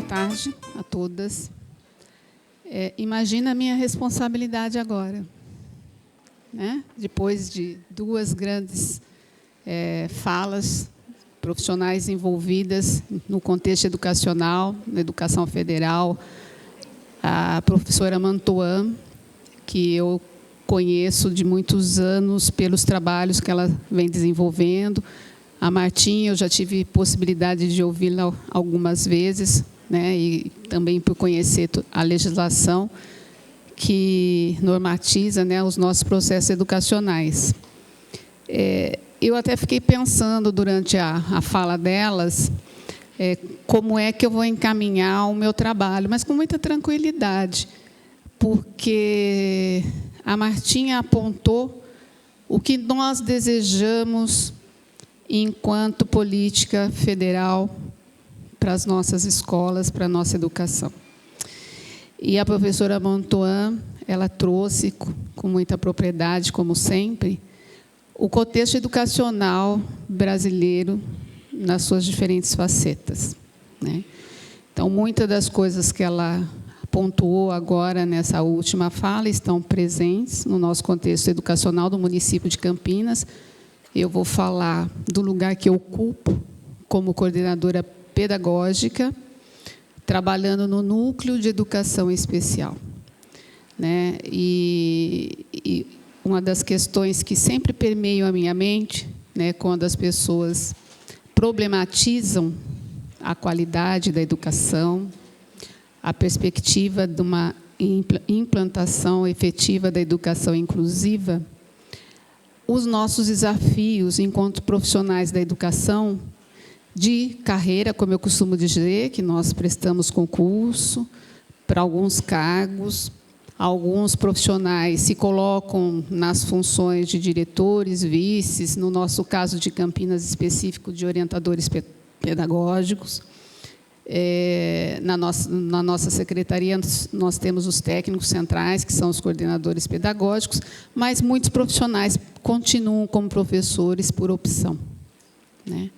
tarde a todas. Imagina a minha responsabilidade agora, né? Depois de duas grandes falas, profissionais envolvidas no contexto educacional, na educação federal, a professora Mantoan, que eu conheço de muitos anos pelos trabalhos que ela vem desenvolvendo. A Martinha, eu já tive possibilidade de ouvi-la algumas vezes, né, e também por conhecer a legislação que normatiza, né, os nossos processos educacionais. Eu até fiquei pensando durante a fala delas como é que eu vou encaminhar o meu trabalho, mas com muita tranquilidade, porque a Martinha apontou o que nós desejamos enquanto política federal para as nossas escolas, para a nossa educação. E a professora Mantoan, ela trouxe com muita propriedade, como sempre, o contexto educacional brasileiro nas suas diferentes facetas, né? Então, muitas das coisas que ela pontuou agora nessa última fala estão presentes no nosso contexto educacional do município de Campinas. Eu vou falar do lugar que eu ocupo como coordenadora pedagógica, trabalhando no núcleo de educação especial, né? E uma das questões que sempre permeiam a minha mente, né, quando as pessoas problematizam a qualidade da educação, a perspectiva de uma implantação efetiva da educação inclusiva, os nossos desafios enquanto profissionais da educação, de carreira, como eu costumo dizer, que nós prestamos concurso para alguns cargos, alguns profissionais se colocam nas funções de diretores, vices, no nosso caso de Campinas específico, de orientadores pedagógicos. Na nossa secretaria, nós temos os técnicos centrais, que são os coordenadores pedagógicos, mas muitos profissionais continuam como professores por opção, né?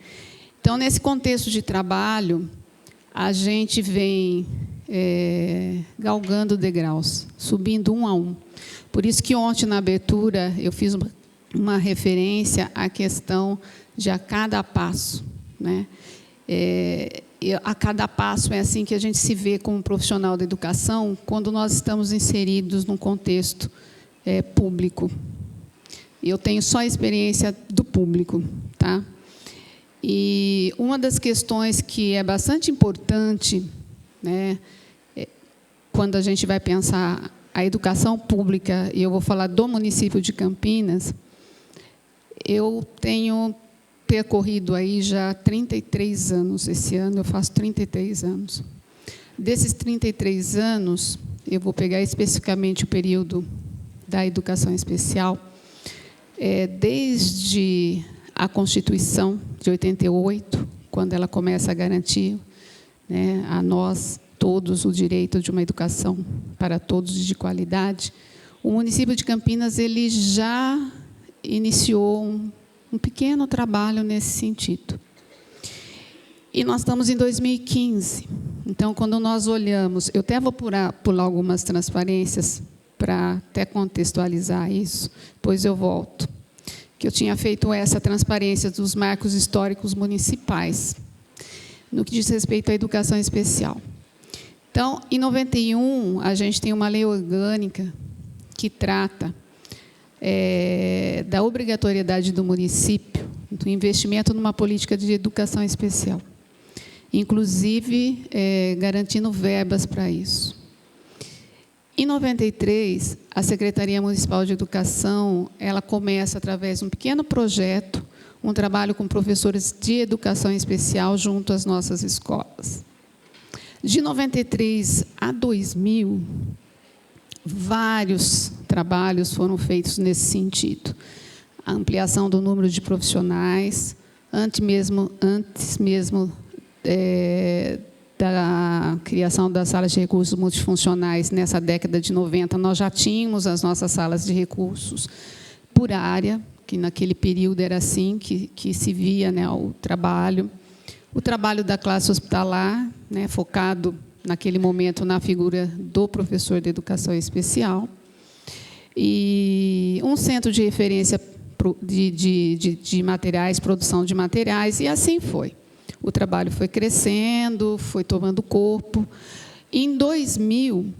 Então, nesse contexto de trabalho, a gente vem galgando degraus, subindo um a um. Por isso que ontem, na abertura, eu fiz uma referência à questão de a cada passo, né? A cada passo é assim que a gente se vê como profissional da educação quando nós estamos inseridos num contexto público. Eu tenho só a experiência do público, tá? E uma das questões que é bastante importante, né, quando a gente vai pensar a educação pública, e eu vou falar do município de Campinas, eu tenho percorrido aí já 33 anos, esse ano eu faço 33 anos. Desses 33 anos, eu vou pegar especificamente o período da educação especial, desde a Constituição de 88, quando ela começa a garantir, né, a nós todos o direito de uma educação para todos de qualidade, o município de Campinas ele já iniciou um pequeno trabalho nesse sentido. E nós estamos em 2015. Então, quando nós olhamos, eu até vou pular algumas transparências para até contextualizar isso, depois eu volto. Que eu tinha feito essa transparência dos marcos históricos municipais, no que diz respeito à educação especial. Então, em 91, a gente tem uma lei orgânica que trata da obrigatoriedade do município, do investimento numa política de educação especial, inclusive garantindo verbas para isso. Em 93, a Secretaria Municipal de Educação ela começa, através de um pequeno projeto, um trabalho com professores de educação especial junto às nossas escolas. De 93 a 2000, vários trabalhos foram feitos nesse sentido. A ampliação do número de profissionais, antes mesmo da criação das salas de recursos multifuncionais, nessa década de 90, nós já tínhamos as nossas salas de recursos por área, que naquele período era assim que se via, né, o trabalho da classe hospitalar, né, focado naquele momento na figura do professor de educação especial, e um centro de referência de materiais, produção de materiais, e assim foi. O trabalho foi crescendo, foi tomando corpo. Em 2000,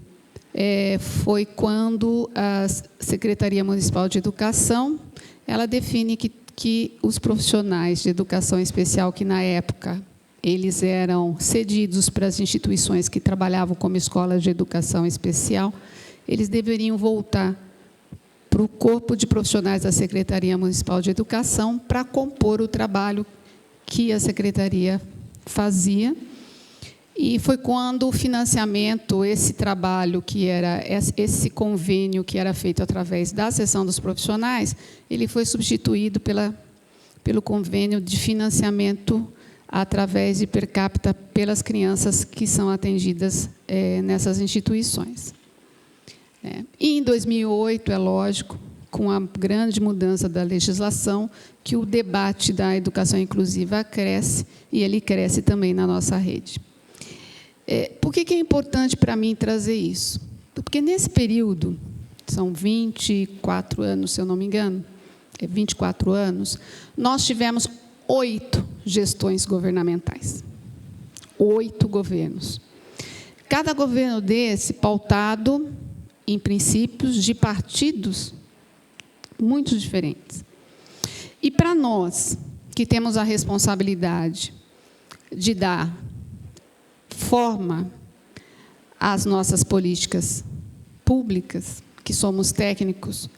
foi quando a Secretaria Municipal de Educação ela define que os profissionais de educação especial, que na época eles eram cedidos para as instituições que trabalhavam como escolas de educação especial, eles deveriam voltar para o corpo de profissionais da Secretaria Municipal de Educação para compor o trabalho que a Secretaria fazia. E foi quando o financiamento, esse trabalho, que era esse convênio que era feito através da seção dos profissionais, ele foi substituído pelo convênio de financiamento através de per capita pelas crianças que são atendidas nessas instituições. E em 2008, é lógico, com a grande mudança da legislação, que o debate da educação inclusiva cresce, e ele cresce também na nossa rede. Por que é importante para mim trazer isso? Porque nesse período, são 24 anos, se eu não me engano, 24 anos, nós tivemos 8 gestões governamentais. 8 governos. Cada governo desse pautado em princípios de partidos muito diferentes. E para nós, que temos a responsabilidade de dar forma às nossas políticas públicas, que somos técnicos,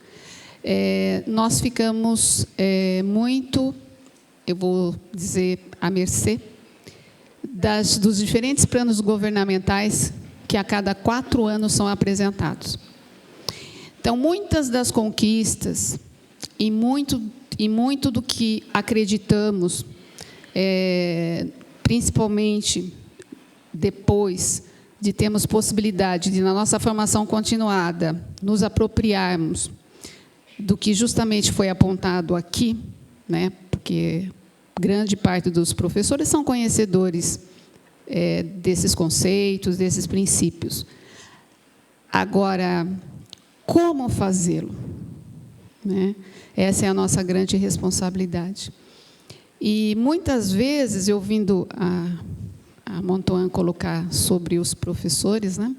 nós ficamos muito, eu vou dizer, à mercê dos diferentes planos governamentais que a cada 4 anos são apresentados. Então, muitas das conquistas e muito do que acreditamos, principalmente depois de termos possibilidade de, na nossa formação continuada, nos apropriarmos do que justamente foi apontado aqui, né, porque grande parte dos professores são conhecedores desses conceitos, desses princípios. Agora, como fazê-lo? Né? Essa é a nossa grande responsabilidade. E, muitas vezes, eu ouvindo a Montoan colocar sobre os professores, né,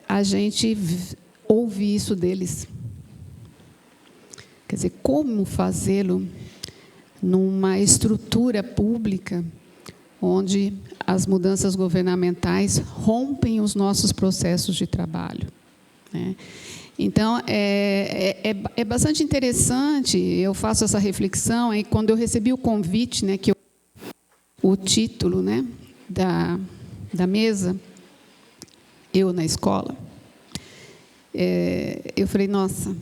a gente ouve isso deles. Quer dizer, como fazê-lo numa estrutura pública onde as mudanças governamentais rompem os nossos processos de trabalho, né? Então, é bastante interessante, eu faço essa reflexão, e quando eu recebi o convite, né, o título, né, da mesa, eu na escola, eu falei, nossa,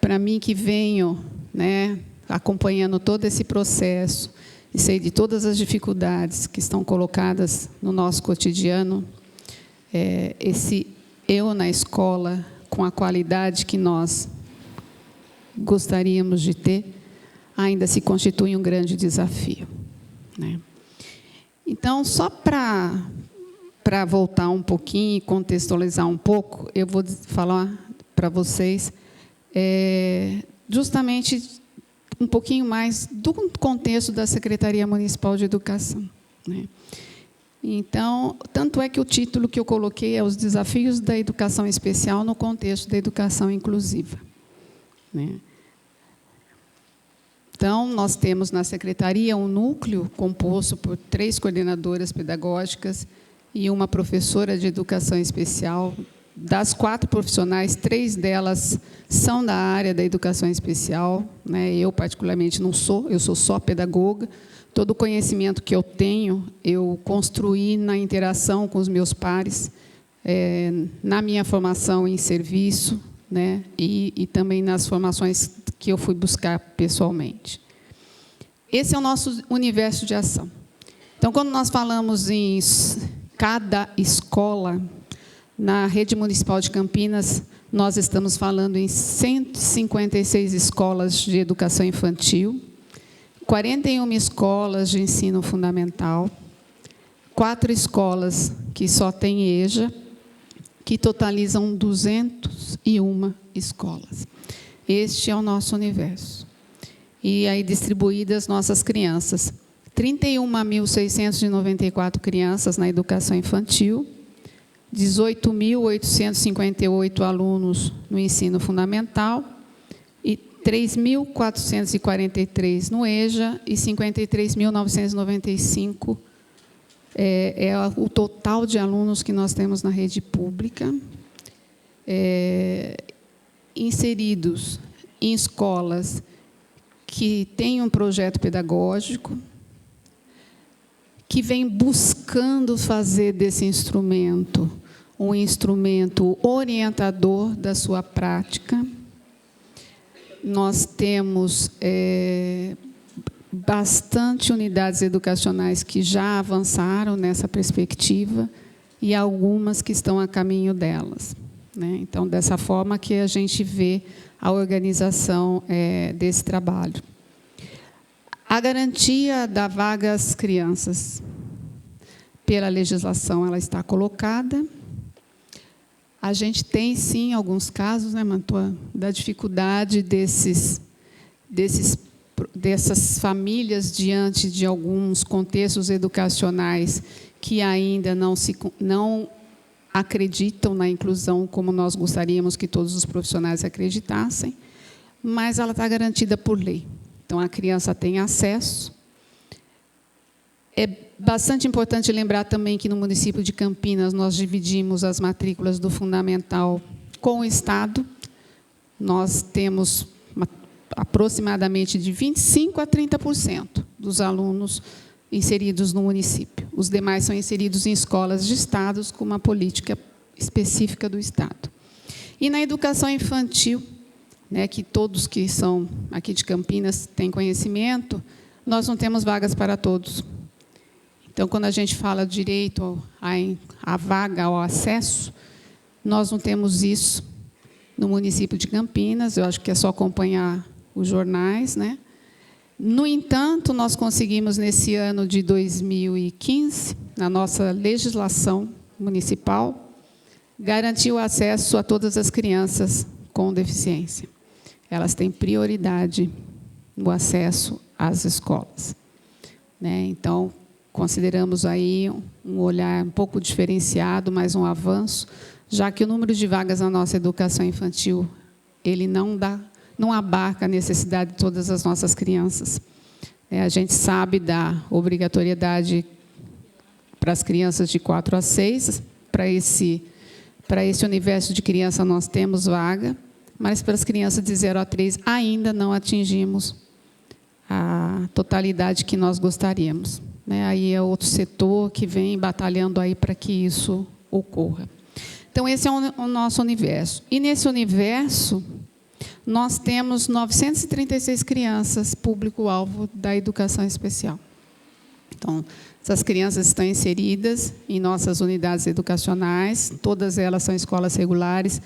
para mim que venho, né, acompanhando todo esse processo, e sei de todas as dificuldades que estão colocadas no nosso cotidiano, esse eu na escola, com a qualidade que nós gostaríamos de ter, ainda se constitui um grande desafio, né? Então, só para voltar um pouquinho e contextualizar um pouco, eu vou falar para vocês justamente um pouquinho mais do contexto da Secretaria Municipal de Educação, né? Então, tanto é que o título que eu coloquei é Os Desafios da Educação Especial no Contexto da Educação Inclusiva, né? Então, nós temos na Secretaria um núcleo composto por 3 coordenadoras pedagógicas e uma professora de Educação Especial. Das 4 profissionais, 3 delas são da área da Educação Especial, né? Eu, particularmente, não sou, eu sou só pedagoga. Todo o conhecimento que eu tenho, eu construí na interação com os meus pares, na minha formação em serviço, né, e também nas formações que eu fui buscar pessoalmente. Esse é o nosso universo de ação. Então, quando nós falamos em cada escola, na rede municipal de Campinas, nós estamos falando em 156 escolas de educação infantil, 41 escolas de ensino fundamental, 4 escolas que só têm EJA, que totalizam 201 escolas. Este é o nosso universo. E aí distribuídas nossas crianças. 31.694 crianças na educação infantil, 18.858 alunos no ensino fundamental, e 3.443 no EJA e 53.995 é o total de alunos que nós temos na rede pública, inseridos em escolas que têm um projeto pedagógico, que vem buscando fazer desse instrumento um instrumento orientador da sua prática. Nós temos bastante unidades educacionais que já avançaram nessa perspectiva e algumas que estão a caminho delas, né? Então, dessa forma que a gente vê a organização desse trabalho. A garantia da vaga às crianças, pela legislação, ela está colocada. A gente tem, sim, alguns casos, né, Mantua, da dificuldade dessas famílias diante de alguns contextos educacionais que ainda não acreditam na inclusão como nós gostaríamos que todos os profissionais acreditassem, mas ela está garantida por lei. Então, a criança tem acesso. É bastante importante lembrar também que no município de Campinas nós dividimos as matrículas do fundamental com o Estado. Nós temos aproximadamente de 25% a 30% dos alunos inseridos no município. Os demais são inseridos em escolas de estados com uma política específica do Estado. E na educação infantil, né, que todos que são aqui de Campinas têm conhecimento, nós não temos vagas para todos. Então, quando a gente fala direito à vaga, ao acesso, nós não temos isso no município de Campinas. Eu acho que é só acompanhar os jornais, né? No entanto, nós conseguimos, nesse ano de 2015, na nossa legislação municipal, garantir o acesso a todas as crianças com deficiência. Elas têm prioridade no acesso às escolas, né? Então, consideramos aí um olhar um pouco diferenciado, mas um avanço, já que o número de vagas na nossa educação infantil, ele não abarca a necessidade de todas as nossas crianças. A gente sabe da obrigatoriedade para as crianças de 4 a 6, para esse universo de criança nós temos vaga, mas para as crianças de 0 a 3 ainda não atingimos a totalidade que nós gostaríamos. Aí é outro setor que vem batalhando aí para que isso ocorra. Então, esse é o nosso universo. E, nesse universo, nós temos 936 crianças público-alvo da educação especial. Então, essas crianças estão inseridas em nossas unidades educacionais, todas elas são escolas regulares.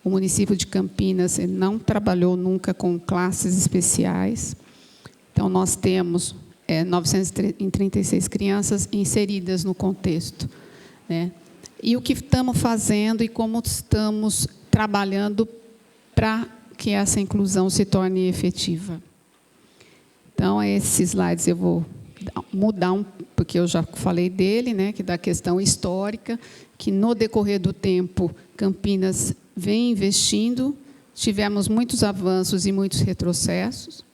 O município de Campinas não trabalhou nunca com classes especiais. Então, nós temos 936 crianças inseridas no contexto, né? E o que estamos fazendo e como estamos trabalhando para que essa inclusão se torne efetiva. Então, esses slides eu vou mudar, porque eu já falei dele, né, que da questão histórica, que no decorrer do tempo Campinas vem investindo, tivemos muitos avanços e muitos retrocessos,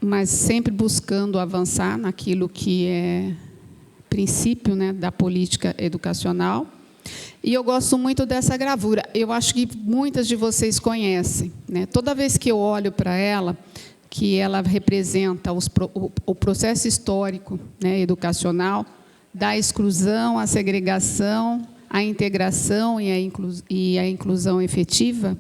mas sempre buscando avançar naquilo que é princípio, né, da política educacional. E eu gosto muito dessa gravura. Eu acho que muitas de vocês conhecem, né? Toda vez que eu olho para ela, que ela representa o processo histórico, né, educacional, da exclusão, a segregação, a integração e a inclusão efetiva,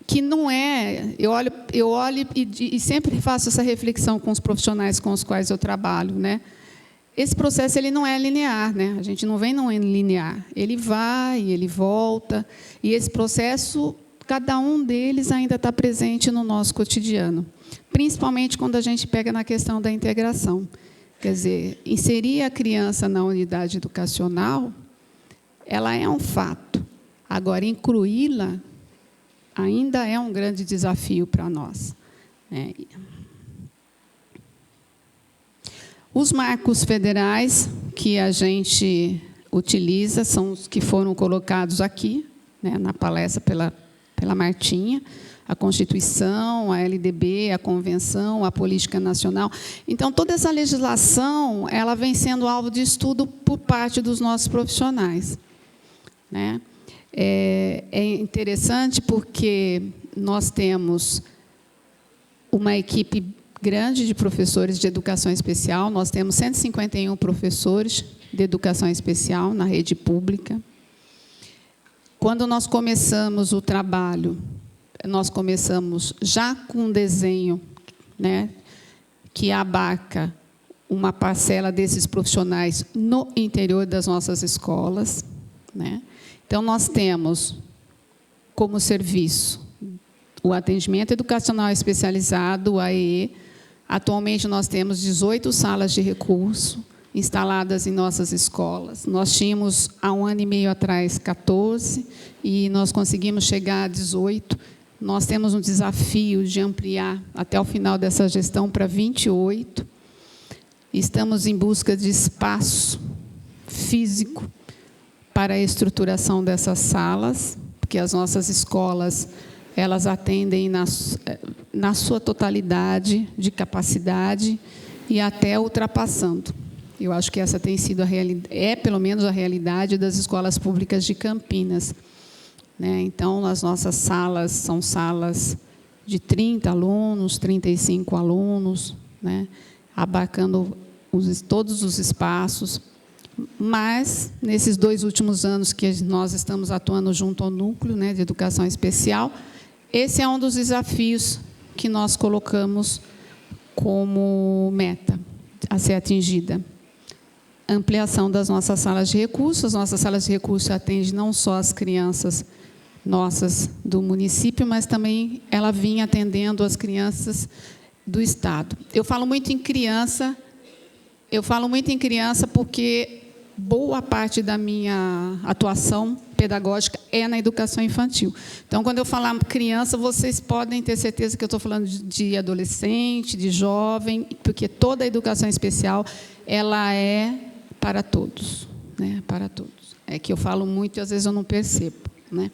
que não é... Eu olho e sempre faço essa reflexão com os profissionais com os quais eu trabalho, né? Esse processo ele não é linear, né? A gente não vem não é linear. Ele vai, ele volta, e esse processo cada um deles ainda está presente no nosso cotidiano, principalmente quando a gente pega na questão da integração. Quer dizer, inserir a criança na unidade educacional, ela é um fato. Agora, incluí-la ainda é um grande desafio para nós, né? Os marcos federais que a gente utiliza são os que foram colocados aqui, né, na palestra pela Martinha: a Constituição, a LDB, a Convenção, a Política Nacional. Então, toda essa legislação ela vem sendo alvo de estudo por parte dos nossos profissionais, né? É interessante porque nós temos uma equipe grande de professores de educação especial. Nós temos 151 professores de educação especial na rede pública. Quando nós começamos o trabalho, nós começamos já com um desenho, né, que abarca uma parcela desses profissionais no interior das nossas escolas, né? Então, nós temos como serviço o atendimento educacional especializado, o AEE. Atualmente, nós temos 18 salas de recurso instaladas em nossas escolas. Nós tínhamos, há 1 ano e meio atrás, 14, e nós conseguimos chegar a 18. Nós temos um desafio de ampliar, até o final dessa gestão, para 28. Estamos em busca de espaço físico para a estruturação dessas salas, porque as nossas escolas elas atendem na sua totalidade de capacidade e até ultrapassando. Eu acho que essa tem sido pelo menos a realidade das escolas públicas de Campinas, né? Então, as nossas salas são salas de 30 alunos, 35 alunos, né? Abarcando todos os espaços. Mas, nesses 2 últimos anos que nós estamos atuando junto ao núcleo, né, de educação especial, esse é um dos desafios que nós colocamos como meta a ser atingida. Ampliação das nossas salas de recursos. As nossas salas de recursos atendem não só as crianças nossas do município, mas também ela vinha atendendo as crianças do Estado. Eu falo muito em criança porque boa parte da minha atuação pedagógica é na educação infantil. Então, quando eu falar criança, vocês podem ter certeza que eu estou falando de adolescente, de jovem, porque toda a educação especial ela é para todos, né? Para todos. É que eu falo muito e às vezes eu não percebo, né?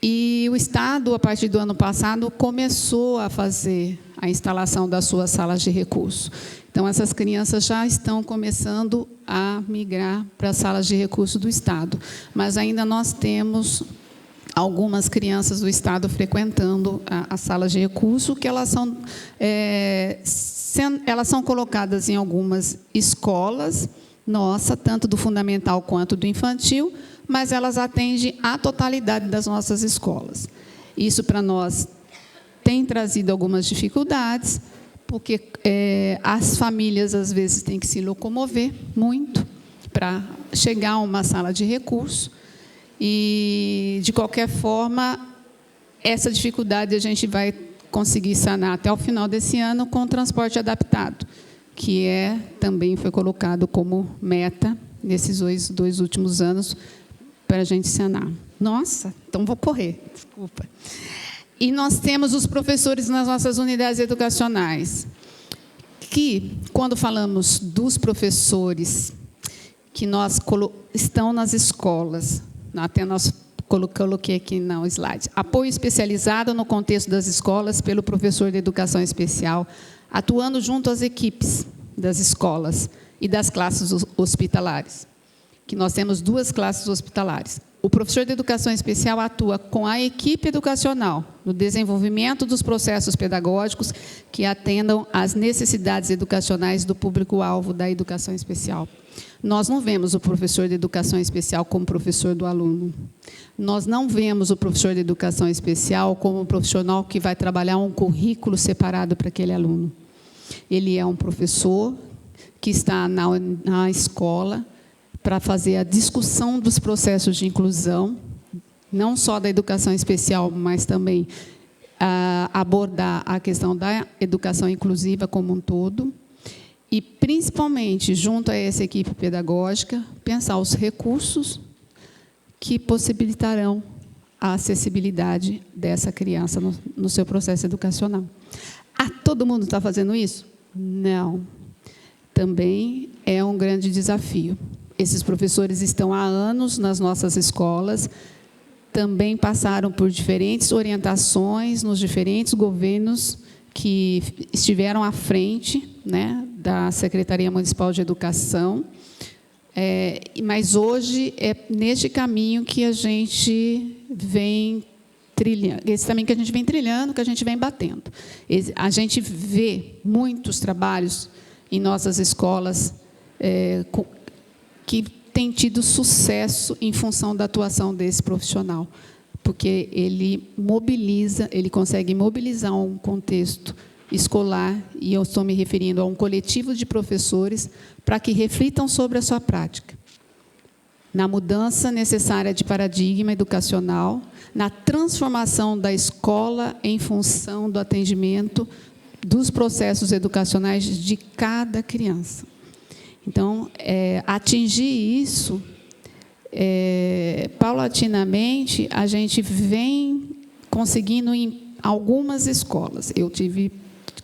E o Estado, a partir do ano passado, começou a fazer a instalação das suas salas de recurso. Então, essas crianças já estão começando a migrar para as salas de recurso do Estado. Mas ainda nós temos algumas crianças do Estado frequentando as salas de recurso, que elas são colocadas em algumas escolas, tanto do fundamental quanto do infantil, mas elas atendem a totalidade das nossas escolas. Isso, para nós, tem trazido algumas dificuldades, porque as famílias, às vezes, têm que se locomover muito para chegar a uma sala de recurso. E, de qualquer forma, essa dificuldade a gente vai conseguir sanar até o final desse ano com o transporte adaptado, que também foi colocado como meta nesses dois últimos anos para a gente sanar. Nossa, então vou correr, desculpa. E nós temos os professores nas nossas unidades educacionais, que, quando falamos dos professores que estão nas escolas, até nós coloquei aqui no slide, apoio especializado no contexto das escolas pelo professor de educação especial, atuando junto às equipes das escolas e das classes hospitalares, que nós temos 2 classes hospitalares. O professor de educação especial atua com a equipe educacional no desenvolvimento dos processos pedagógicos que atendam às necessidades educacionais do público-alvo da educação especial. Nós não vemos o professor de educação especial como professor do aluno. Nós não vemos o professor de educação especial como um profissional que vai trabalhar um currículo separado para aquele aluno. Ele é um professor que está na escola para fazer a discussão dos processos de inclusão, não só da educação especial, mas também abordar a questão da educação inclusiva como um todo, e, principalmente, junto a essa equipe pedagógica, pensar os recursos que possibilitarão a acessibilidade dessa criança no seu processo educacional. Todo mundo está fazendo isso? Não. Também é um grande desafio. Esses professores estão há anos nas nossas escolas, também passaram por diferentes orientações nos diferentes governos que estiveram à frente, né, da Secretaria Municipal de Educação, mas hoje é neste caminho que a gente vem trilhando, esse caminho que a gente vem trilhando, que a gente vem batendo. A gente vê muitos trabalhos em nossas escolas que têm tido sucesso em função da atuação desse profissional, porque ele consegue mobilizar um contexto escolar, e eu estou me referindo a um coletivo de professores, para que reflitam sobre a sua prática, na mudança necessária de paradigma educacional, na transformação da escola em função do atendimento dos processos educacionais de cada criança. Então, atingir isso, paulatinamente, a gente vem conseguindo em algumas escolas. Eu tive,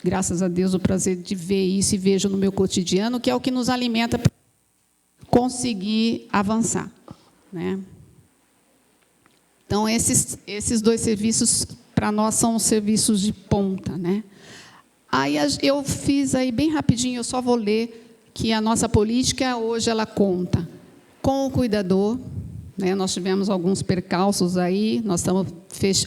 graças a Deus, o prazer de ver isso e vejo no meu cotidiano, que é o que nos alimenta para conseguir avançar, né? Então, esses dois serviços, para nós, são serviços de ponta, né? Aí eu fiz aí bem rapidinho, eu só vou ler que a nossa política hoje ela conta com o cuidador, né? Nós tivemos alguns percalços aí,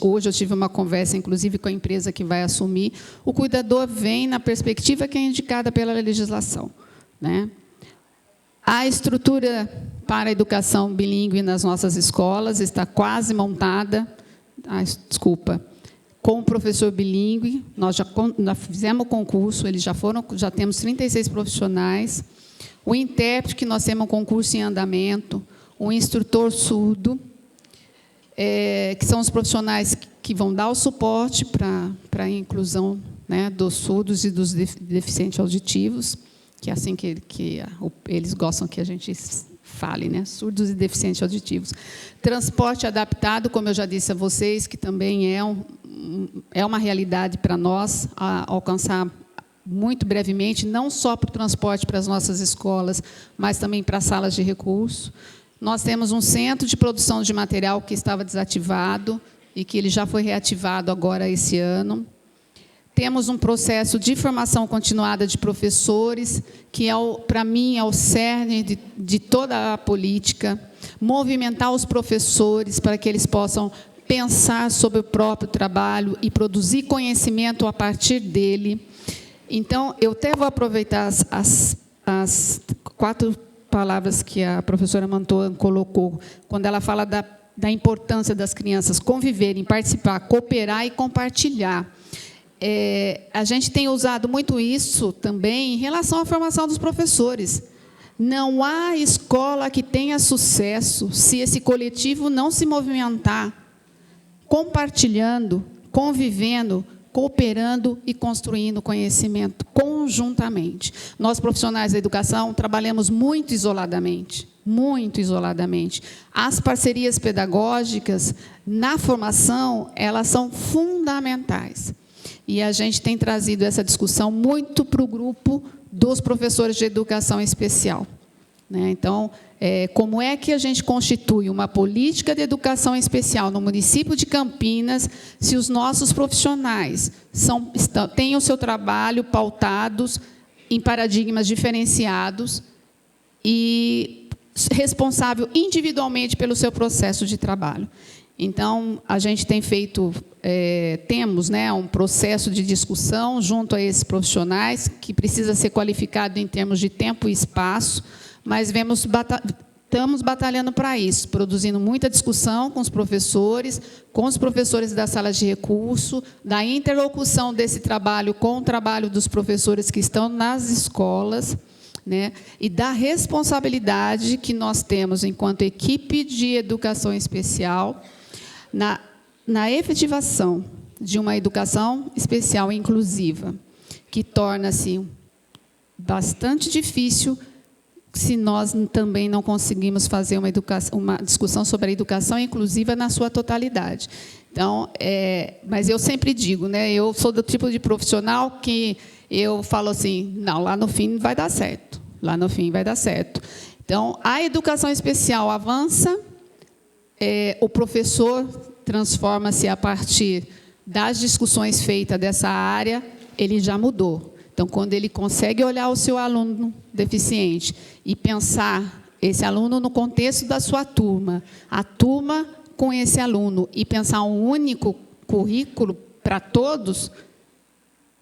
hoje eu tive uma conversa, inclusive, com a empresa que vai assumir. O cuidador vem na perspectiva que é indicada pela legislação, né? A estrutura para a educação bilíngue nas nossas escolas está quase montada, com o professor bilíngue. Nós já fizemos o concurso, já temos 36 profissionais. O intérprete, que nós temos um concurso em andamento. O instrutor surdo, que são os profissionais que vão dar o suporte para a inclusão, né, dos surdos e dos deficientes auditivos, que é assim que eles gostam que a gente fale, né? Surdos e deficientes auditivos. Transporte adaptado, como eu já disse a vocês, que também é uma realidade para nós, alcançar muito brevemente, não só para o transporte para as nossas escolas, mas também para as salas de recurso. Nós temos um centro de produção de material que estava desativado e que ele já foi reativado agora esse ano. Temos um processo de formação continuada de professores, que, para mim, é o cerne de toda a política. Movimentar os professores para que eles possam pensar sobre o próprio trabalho e produzir conhecimento a partir dele. Então, eu até vou aproveitar as 4 palavras que a professora Mantoan colocou, quando ela fala da importância das crianças conviverem, participar, cooperar e compartilhar. A gente tem usado muito isso também em relação à formação dos professores. Não há escola que tenha sucesso se esse coletivo não se movimentar, compartilhando, convivendo, cooperando e construindo conhecimento conjuntamente. Nós, profissionais da educação, trabalhamos muito isoladamente, muito isoladamente. As parcerias pedagógicas, na formação, elas são fundamentais. E a gente tem trazido essa discussão muito para o grupo dos professores de educação especial, né? Então, como é que a gente constitui uma política de educação especial no município de Campinas, se os nossos profissionais têm o seu trabalho pautados em paradigmas diferenciados e responsável individualmente pelo seu processo de trabalho? Então, a gente tem temos, né, um processo de discussão junto a esses profissionais, que precisa ser qualificado em termos de tempo e espaço, mas estamos batalhando para isso, produzindo muita discussão com os professores das salas de recurso, da interlocução desse trabalho com o trabalho dos professores que estão nas escolas, né, e da responsabilidade que nós temos enquanto equipe de educação especial, na efetivação de uma educação especial e inclusiva, que torna-se bastante difícil se nós também não conseguimos fazer uma discussão sobre a educação inclusiva na sua totalidade. Então, mas eu sempre digo, né, eu sou do tipo de profissional que eu falo assim, não, lá no fim vai dar certo, lá no fim vai dar certo. Então, a educação especial avança, o professor transforma-se a partir das discussões feitas dessa área, ele já mudou. Então, quando ele consegue olhar o seu aluno deficiente e pensar esse aluno no contexto da sua turma, a turma com esse aluno, e pensar um único currículo para todos,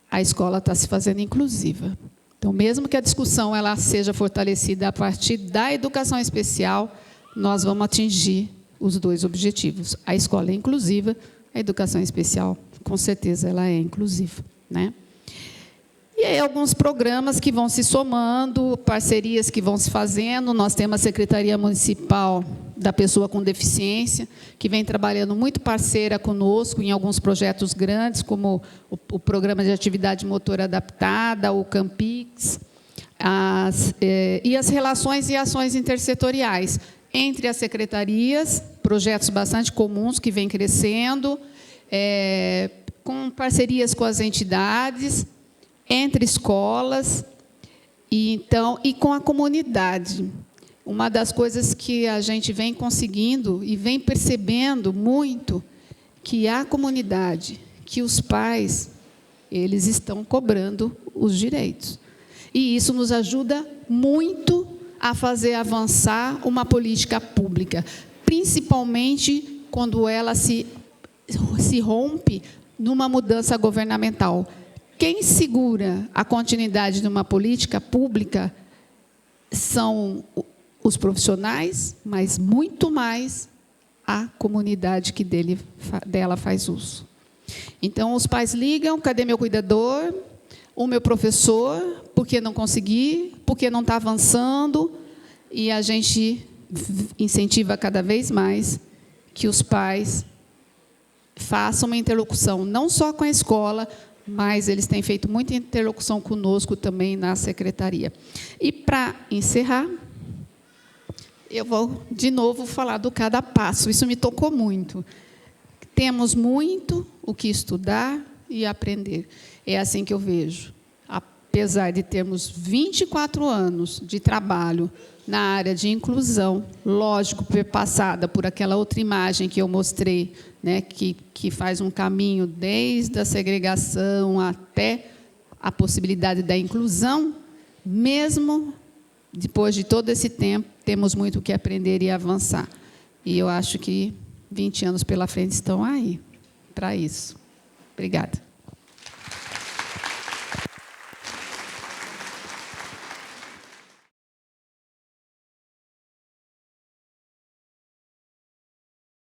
a escola está se fazendo inclusiva. Então, mesmo que a discussão ela seja fortalecida a partir da educação especial, nós vamos atingir os dois objetivos. A escola é inclusiva, a educação especial, com certeza, ela é inclusiva, né? E aí, alguns programas que vão se somando, parcerias que vão se fazendo. Nós temos a Secretaria Municipal da Pessoa com Deficiência, que vem trabalhando muito parceira conosco em alguns projetos grandes, como o Programa de Atividade Motora Adaptada, o Campix, e as relações e ações intersetoriais entre as secretarias, projetos bastante comuns que vêm crescendo, com parcerias com as entidades, entre escolas e com a comunidade. Uma das coisas que a gente vem conseguindo e vem percebendo muito, que a comunidade, que os pais, eles estão cobrando os direitos. E isso nos ajuda muito a fazer avançar uma política pública, principalmente quando ela se rompe numa mudança governamental. Quem segura a continuidade de uma política pública são os profissionais, mas muito mais a comunidade que dela faz uso. Então, os pais ligam, cadê meu cuidador? O meu professor, por que não consegui? Por que não está avançando? E a gente incentiva cada vez mais que os pais façam uma interlocução, não só com a escola, mas eles têm feito muita interlocução conosco também na secretaria. E, para encerrar, eu vou, de novo, falar do cada passo. Isso me tocou muito. Temos muito o que estudar e aprender. É assim que eu vejo. Apesar de termos 24 anos de trabalho na área de inclusão, lógico, passada por aquela outra imagem que eu mostrei, né, que faz um caminho desde a segregação até a possibilidade da inclusão, mesmo depois de todo esse tempo, temos muito o que aprender e avançar. E eu acho que 20 anos pela frente estão aí para isso. Obrigada.